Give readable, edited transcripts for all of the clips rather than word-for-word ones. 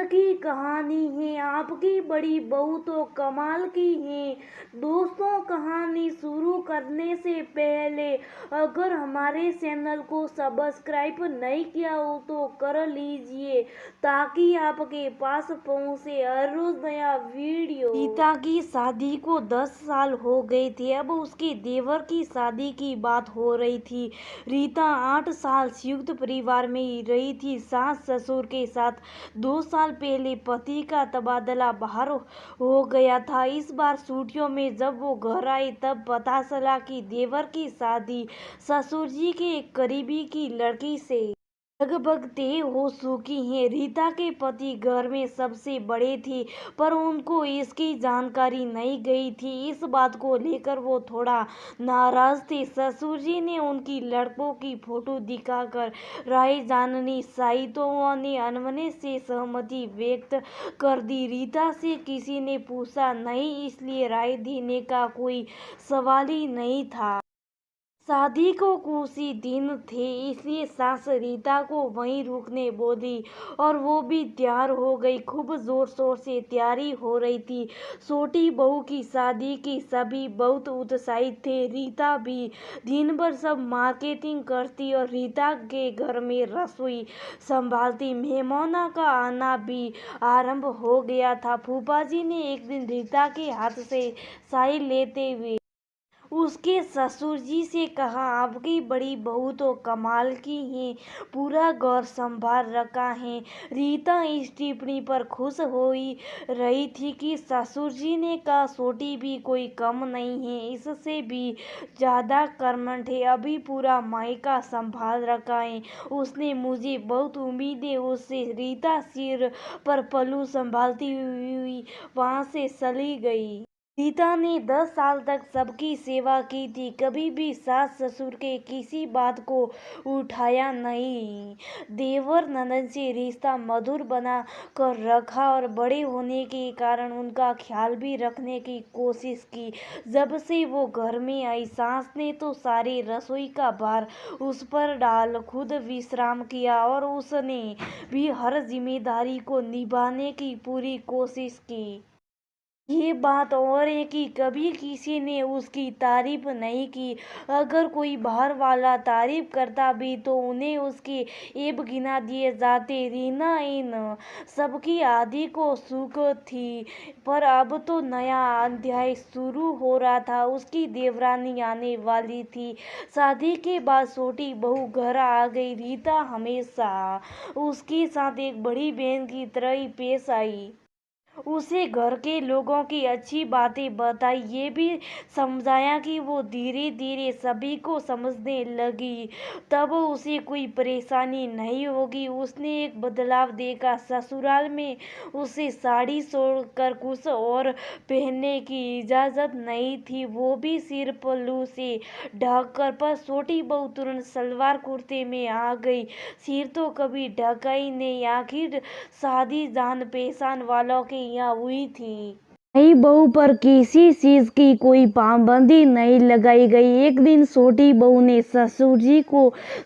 की कहानी है। आपकी बड़ी बहू तो कमाल की है। दोस्तों, कहानी शुरू करने से पहले अगर हमारे चैनल को सब्सक्राइब नहीं किया हो तो कर लीजिए ताकि आपके पास पहुंचे हर रोज नया वीडियो। रीता की शादी को 10 साल हो गए थे। अब उसके देवर की शादी की बात हो रही थी। रीता 8 साल संयुक्त परिवार में ही रही थी, सास ससुर के साथ। 2 साल पहले पति का तबादला बाहर हो गया था। इस बार छुट्टियों में जब वो घर आई तब पता चला कि देवर की शादी ससुर जी के एक करीबी की लड़की से लगभग तय हो चुकी है। रीता के पति घर में सबसे बड़े थे पर उनको इसकी जानकारी नहीं गई थी। इस बात को लेकर वो थोड़ा नाराज थे। ससुर जी ने उनकी लड़कों की फोटो दिखाकर राय जाननी चाहिए तो उन्होंने अनमने से सहमति व्यक्त कर दी। रीता से किसी ने पूछा नहीं, इसलिए राय देने का कोई सवाल ही नहीं था। शादी को कुछ ही दिन थे, इसलिए सास रीता को वहीं रुकने बोली और वो भी तैयार हो गई। खूब जोर शोर से तैयारी हो रही थी। छोटी बहू की शादी की सभी बहुत उत्साहित थे, रीता भी। दिन भर सब मार्केटिंग करती और रीता के घर में रसोई संभालती। मेहमानों का आना भी आरंभ हो गया था। फूफा जी ने एक दिन रीता के हाथ से चाय लेते हुए उसके ससुर जी से कहा, आपकी बड़ी बहू तो कमाल की है, पूरा घर संभाल रखा है। रीता इस टिप्पणी पर खुश हो रही थी कि ससुर जी ने कहा, छोटी भी कोई कम नहीं है, इससे भी ज्यादा कर्मठ है, अभी पूरा मायका संभाल रखा है। उसने मुझे बहुत उम्मीद है उससे। रीता सिर पर पल्लू संभालती हुई वहां से चली गई। रीता ने 10 साल तक सबकी सेवा की थी, कभी भी सास ससुर के किसी बात को उठाया नहीं। देवर ननद से रिश्ता मधुर बना कर रखा और बड़े होने के कारण उनका ख्याल भी रखने की कोशिश की। जब से वो घर में आई, सास ने तो सारे रसोई का भार उस पर डाल खुद विश्राम किया और उसने भी हर जिम्मेदारी को निभाने की पूरी कोशिश की। ये बात और है कि कभी किसी ने उसकी तारीफ नहीं की। अगर कोई बाहर वाला तारीफ करता भी तो उन्हें उसके ऐब गिना दिए जाते। रीना इन सबकी आदि को सुख थी, पर अब तो नया अध्याय शुरू हो रहा था। उसकी देवरानी आने वाली थी। शादी के बाद छोटी बहू घर आ गई। रीता हमेशा उसके साथ एक बड़ी बहन की तरह ही पेश आई। उसे घर के लोगों की अच्छी बातें बताई, ये भी समझाया कि वो धीरे धीरे सभी को समझने लगी, तब उसे कोई परेशानी नहीं होगी। उसने एक बदलाव देखा, ससुराल में उसे साड़ी छोड़कर कुछ और पहनने की इजाज़त नहीं थी, वो भी सिर पल्लू से ढककर। पर छोटी बहू तुरंत सलवार कुर्ते में आ गई। सिर तो कभी ढका ही नहीं, आखिर शादी जान पहचान वालों के यहाँ हुई थी। नई बहू पर किसी चीज की कोई पाबंदी नहीं लगाई गई। एक दिन छोटी बहू ने ससुर जी को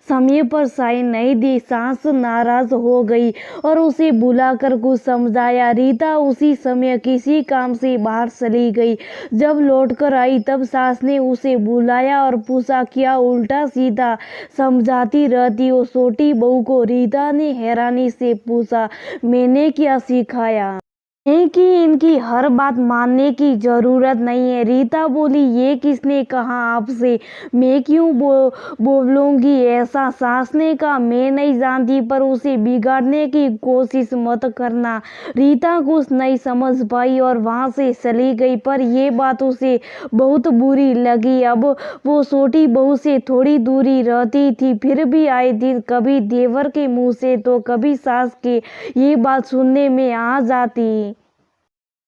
समय पर चाय नहीं दी। सास नाराज हो गई और उसे बुलाकर कुछ समझाया। रीता उसी समय किसी काम से बाहर चली गई। जब लौटकर आई तब सास ने उसे बुलाया और पूछा, क्या उल्टा सीधा समझाती रहती हो छोटी बहू को? रीता ने हैरानी से पूछा, मैंने क्या सिखाया है कि इनकी हर बात मानने की जरूरत नहीं है? रीता बोली, ये किसने कहा आपसे? मैं क्यों बोलूंगी ऐसा? सास ने कहा, मैं नहीं जानती, पर उसे बिगाड़ने की कोशिश मत करना। रीता कुछ नहीं समझ पाई और वहां से चली गई, पर ये बात उसे बहुत बुरी लगी। अब वो छोटी बहू से थोड़ी दूरी रहती थी, फिर भी आए दिन कभी देवर के मुंह से तो कभी सास के ये बात सुनने में आ जाती।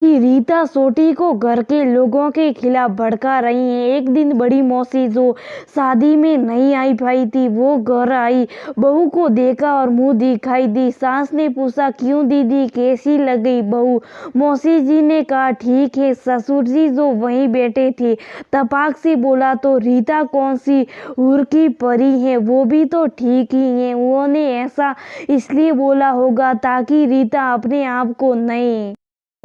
कि रीता सोटी को घर के लोगों के खिलाफ भड़का रही है। एक दिन बड़ी मौसी जो शादी में नहीं आई पाई थी वो घर आई, बहू को देखा और मुंह दिखाई दी। सास ने पूछा, क्यों दीदी कैसी लग गई बहू? मौसी जी ने कहा, ठीक है। ससुर जी जो वहीं बैठे थे तपाक से बोला, तो रीता कौन सी हूर की परी है? वो भी तो ठीक ही है। उन्होंने ऐसा इसलिए बोला होगा ताकि रीता अपने आप को नई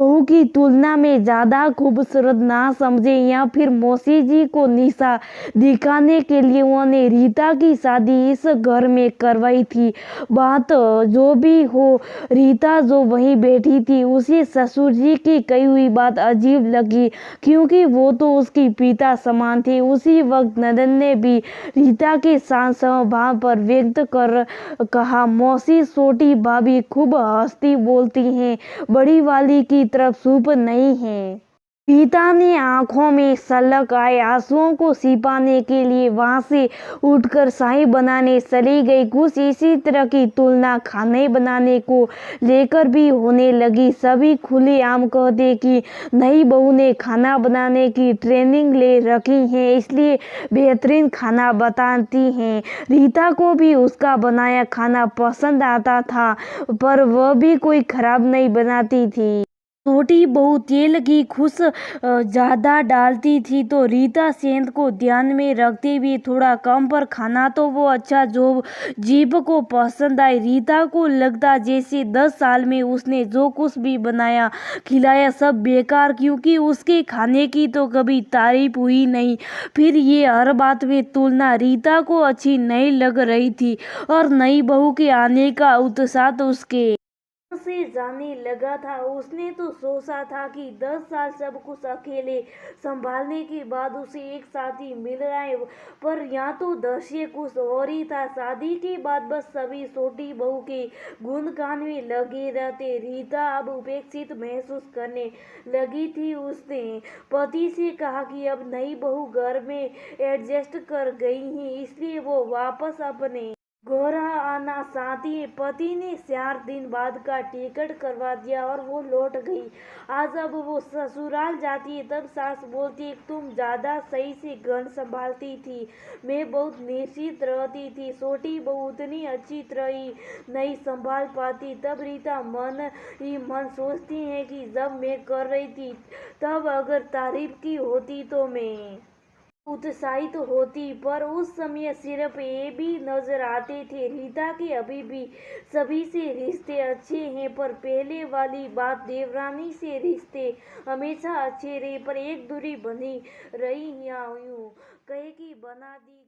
बहू की तुलना में ज्यादा खूबसूरत ना समझे, या फिर मौसी जी को निशा दिखाने के लिए उन्होंने रीता की शादी इस घर में करवाई थी। बात जो भी हो, रीता जो वहीं बैठी थी उसे ससुर जी की कही हुई बात अजीब लगी, क्योंकि वो तो उसकी पिता समान थे। उसी वक्त नंदन ने भी रीता के शांत स्वभाव पर व्यक्त कर कहा, मौसी छोटी भाभी खूब हंसती बोलती हैं, बड़ी वाली की तरफ सूप नहीं है। पिता ने आंखों में सलक आए आंसुओं को छिपाने के लिए वहां से उठकर शाही बनाने चली गई। कुछ इसी तरह की तुलना खाने बनाने को लेकर भी होने लगी। सभी खुलेआम कहते कि नई बहू ने खाना बनाने की ट्रेनिंग ले रखी है, इसलिए बेहतरीन खाना बताती हैं। रीता को भी उसका बनाया खाना पसंद आता था, पर वह भी कोई खराब नहीं बनाती थी। छोटी बहू तेल की खुश ज्यादा डालती थी, तो रीता सेंध को ध्यान में रखते हुए थोड़ा कम, पर खाना तो वो अच्छा जो जीभ को पसंद आए। रीता को लगता जैसे 10 साल में उसने जो कुछ भी बनाया खिलाया सब बेकार, क्योंकि उसके खाने की तो कभी तारीफ हुई नहीं। फिर ये हर बात में तुलना रीता को अच्छी नहीं लग रही थी, और नई बहू के आने का उत्साह तो उसके से जाने लगा था। उसने तो सोचा था कि 10 साल सब कुछ अकेले संभालने के बाद उसे एक साथी मिल रहा है, पर यहाँ तो दृश्य कुछ और ही था। शादी के बाद बस सभी छोटी बहू के गुणगान में लगे रहते। रीता अब उपेक्षित महसूस करने लगी थी। उसने पति से कहा कि अब नई बहू घर में एडजस्ट कर गई है, इसलिए वो वापस अपने गोरा आना चाहती है। पति ने 4 दिन बाद का टिकट करवा दिया और वो लौट गई। आज अब वो ससुराल जाती है तब सास बोलती है, तुम ज्यादा सही से घर संभालती थी, मैं बहुत निश्चित रहती थी। छोटी बहू उतनी अच्छी तरह ही नहीं संभाल पाती। तब रीता मन ही मन सोचती है कि जब मैं कर रही थी तब अगर तारीफ की होती तो मैं उत्साहित होती, पर उस समय सिर्फ ये भी नजर आते थे रीता के अभी भी सभी से रिश्ते अच्छे हैं, पर पहले वाली बात देवरानी से रिश्ते हमेशा अच्छे रहे, पर एक दूरी बनी रही या यूं कहे कि बना दी